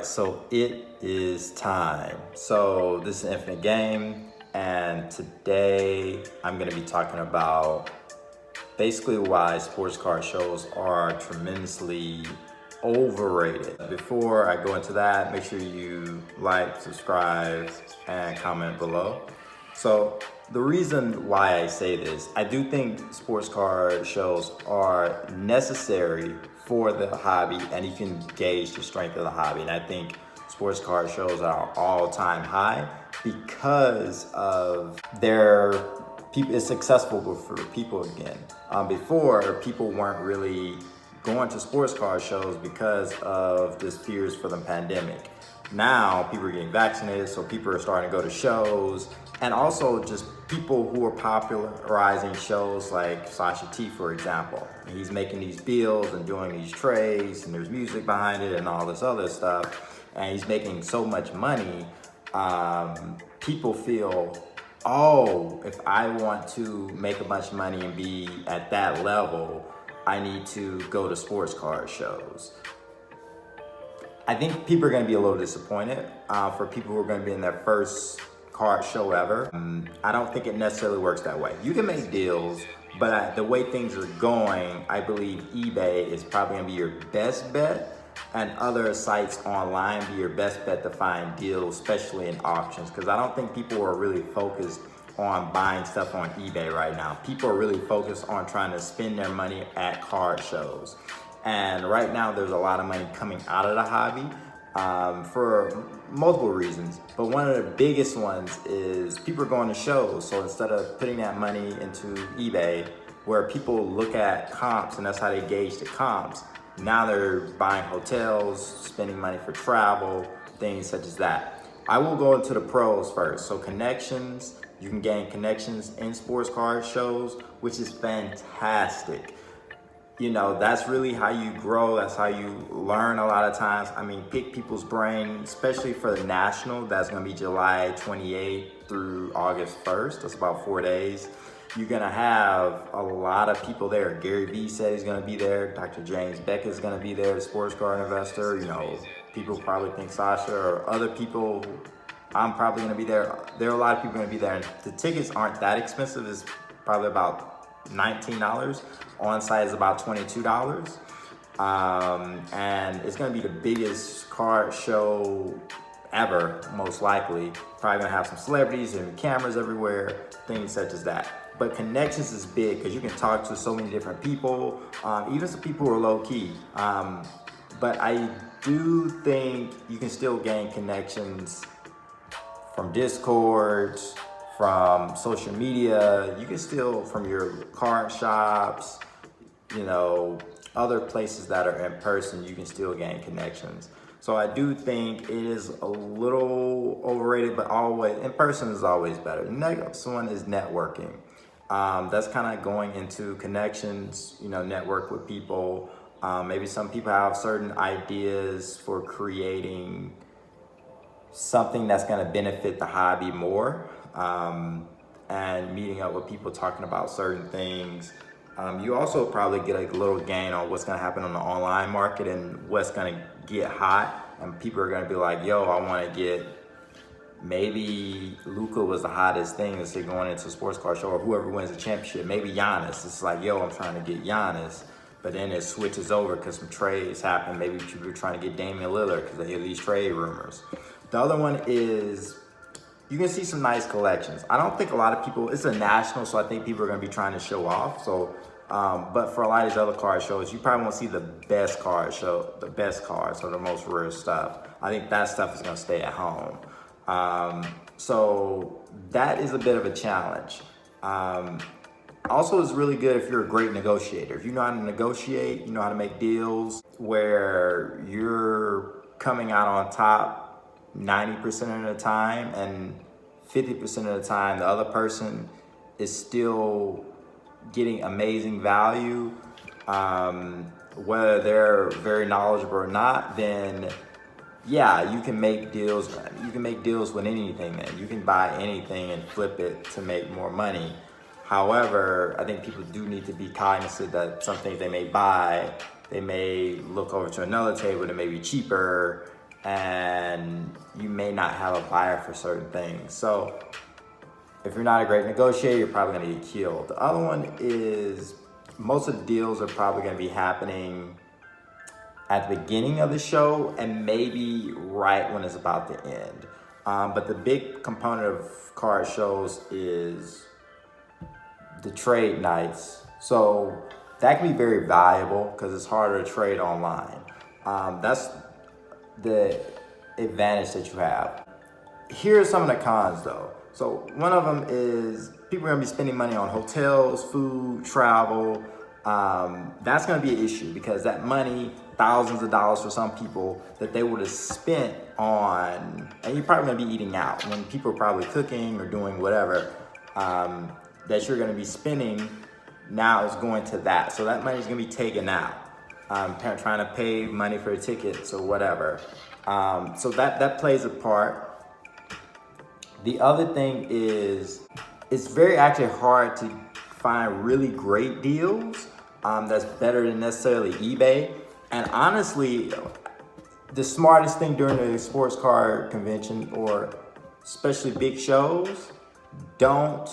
right, so it is time. So this is Infinite Game, and today I'm going to be talking about basically why sports car shows are tremendously overrated. Before I go into that, make sure you like, subscribe, and comment below. So the reason why I say this, I do think sports car shows are necessary for the hobby, and you can gauge the strength of the hobby. And I think sports car shows are all-time high because of their people. It's accessible for people again. Before, people weren't really going to sports car shows because of just fears for the pandemic. Now people are getting vaccinated, so people are starting to go to shows, and also just people who are popularizing shows like Sasha T, for example. And he's making these bills and doing these trades, and there's music behind it and all this other stuff, and he's making so much money. People feel, oh, if I want to make a bunch of money and be at that level, I need to go to sports car shows. I think people are going to be a little disappointed for people who are going to be in their first car show ever. I don't think it necessarily works that way. You can make deals, but the way things are going, I believe eBay is probably going to be your best bet, and other sites online be your best bet to find deals, especially in auctions, because I don't think people are really focused on buying stuff on eBay right now. People are really focused on trying to spend their money at car shows. And right now there's a lot of money coming out of the hobby for multiple reasons. But one of the biggest ones is people are going to shows. So instead of putting that money into eBay, where people look at comps and that's how they gauge the comps, now they're buying hotels, spending money for travel, things such as that. I will go into the pros first. So connections, you can gain connections in sports car shows, which is fantastic. You know, that's really how you grow. That's how you learn a lot of times. I mean, pick people's brain, especially for the national. That's going to be July 28th through August 1st. That's about 4 days. You're going to have a lot of people there. Gary Vee said he's going to be there. Dr. James Beck is going to be there, the sports car investor. You know, people probably think Sasha or other people. I'm probably going to be there. There are a lot of people going to be there. And the tickets aren't that expensive. It's probably about $19. On site is about $22. And it's going to be the biggest car show ever, most likely. Probably going to have some celebrities and cameras everywhere, things such as that. But connections is big because you can talk to so many different people, even some people who are low key. But I do think you can still gain connections from Discord, from social media. You can still, from your card shops, you know, other places that are in person, you can still gain connections. So I do think it is a little overrated, but always, in person is always better. The next one is networking. That's kind of going into connections, you know, network with people. Maybe some people have certain ideas for creating something that's going to benefit the hobby more, and meeting up with people talking about certain things. You also probably get a little gain on what's going to happen on the online market and what's going to get hot, and people are going to be like, yo, I want to get, maybe Luka was the hottest thing that's going into a sports car show, or whoever wins the championship. Maybe Giannis. It's like, yo, I'm trying to get Giannis. But then it switches over because some trades happen. Maybe people are trying to get Damian Lillard because they hear these trade rumors. The other one is you can see some nice collections. I don't think a lot of people, it's a national, so I think people are going to be trying to show off. So, but for a lot of these other car shows, you probably won't see the best car show, the best cars or the most rare stuff. I think that stuff is going to stay at home. So that is a bit of a challenge. Also, it's really good if you're a great negotiator. If you know how to negotiate, you know how to make deals where you're coming out on top 90% of the time, and 50% of the time the other person is still getting amazing value, whether they're very knowledgeable or not, then yeah, you can make deals. You can make deals with anything. Then you can buy anything and flip it to make more money. However, I think people do need to be cognizant that some things they may buy, they may look over to another table that may be cheaper, and you may not have a buyer for certain things. So if you're not a great negotiator, you're probably gonna get killed. The other one is most of the deals are probably gonna be happening at the beginning of the show and maybe right when it's about to end. But the big component of card shows is the trade nights. So that can be very valuable because it's harder to trade online. That's the advantage that you have. Here are some of the cons though. So one of them is people are gonna be spending money on hotels, food, travel. That's gonna be an issue because that money, thousands of dollars for some people that they would have spent on, and you're probably gonna be eating out when people are probably cooking or doing whatever, that you're gonna be spending now is going to that. So that money's gonna be taken out. Trying to pay money for tickets or whatever. So that plays a part. The other thing is, it's very actually hard to find really great deals that's better than necessarily eBay. And honestly, the smartest thing during the sports card convention or especially big shows, don't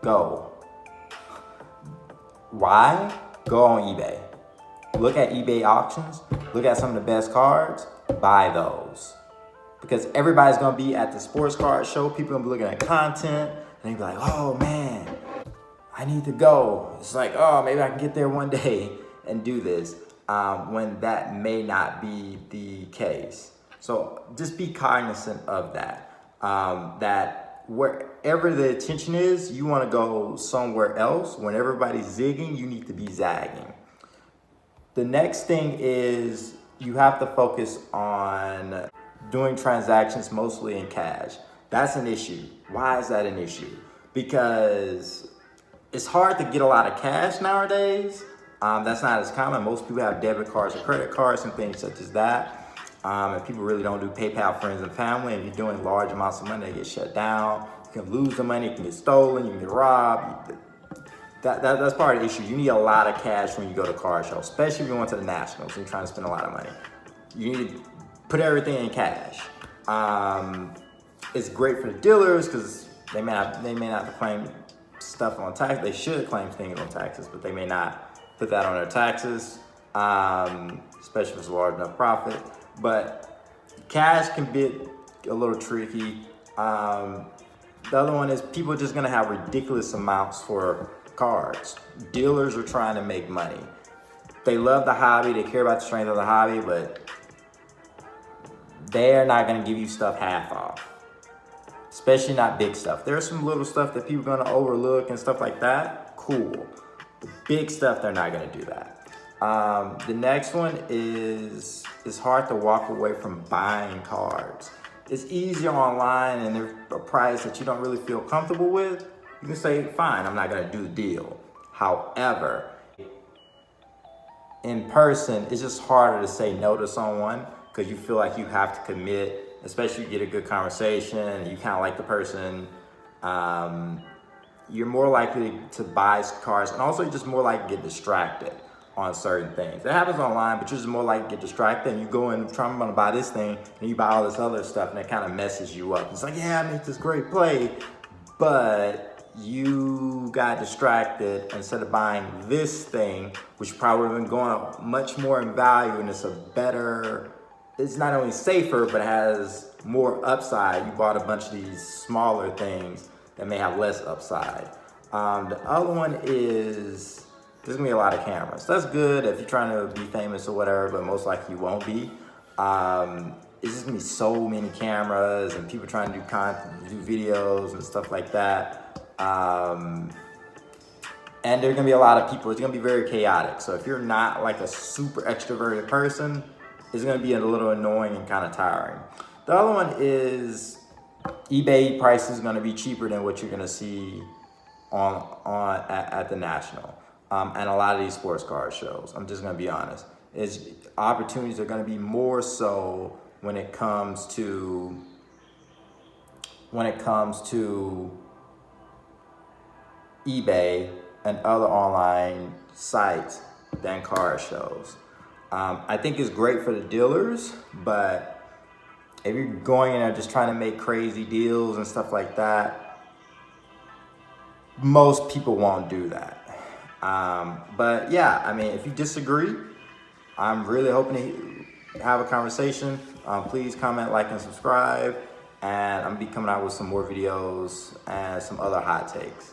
go. Why? Go on eBay. Look at eBay auctions, look at some of the best cards, buy those. Because everybody's gonna be at the sports card show, people are gonna be looking at content, and they be like, oh man, I need to go. It's like, oh, maybe I can get there one day and do this, when that may not be the case. So just be cognizant of that, that wherever the attention is, you wanna go somewhere else. When everybody's zigging, you need to be zagging. The next thing is you have to focus on doing transactions mostly in cash. That's an issue. Why is that an issue? Because it's hard to get a lot of cash nowadays. That's not as common. Most people have debit cards or credit cards and things such as that. And people really don't do PayPal friends and family. And if you're doing large amounts of money, they get shut down. You can lose the money, it can get stolen, you can get robbed. That's part of the issue. You need a lot of cash when you go to car show, especially if you're going to the Nationals and you're trying to spend a lot of money. You need to put everything in cash. It's great for the dealers because they may not have to claim stuff on tax. They should claim things on taxes, but they may not put that on their taxes, especially if it's a large enough profit. But cash can be a little tricky. The other one is people are just gonna have ridiculous amounts for cards. Dealers are trying to make money. They love the hobby, they care about the strength of the hobby, but they're not gonna give you stuff half off. Especially not big stuff. There's some little stuff that people are gonna overlook and stuff like that. Cool. The big stuff, they're not gonna do that. The next one is, it's hard to walk away from buying cards. It's easier online and there's a price that you don't really feel comfortable with. You can say, fine, I'm not gonna do the deal. However, in person, it's just harder to say no to someone because you feel like you have to commit, especially if you get a good conversation and you kind of like the person. You're more likely to buy cards, and also you're just more likely to get distracted on certain things. It happens online, but you're just more likely to get distracted and you go in trying to buy this thing and you buy all this other stuff and it kind of messes you up. It's like, yeah, I made this great play, but you got distracted. Instead of buying this thing, which probably would have been going up much more in value, and it's a better, it's not only safer, but it has more upside. You bought a bunch of these smaller things that may have less upside. The other one is, there's gonna be a lot of cameras. That's good if you're trying to be famous or whatever, but most likely you won't be. It's just gonna be so many cameras and people trying to do content, do videos and stuff like that. And there's gonna be a lot of people. It's gonna be very chaotic. So if you're not like a super extroverted person, it's gonna be a little annoying and kind of tiring. The other one is eBay price is gonna be cheaper than what you're gonna see at the National. And a lot of these sports card shows, I'm just gonna be honest, opportunities are gonna be more so when it comes to eBay and other online sites than card shows. I think it's great for the dealers, but if you're going in there just trying to make crazy deals and stuff like that, most people won't do that. But yeah, I mean, if you disagree, I'm really hoping to have a conversation. Please comment, like, and subscribe. And I'm gonna be coming out with some more videos and some other hot takes.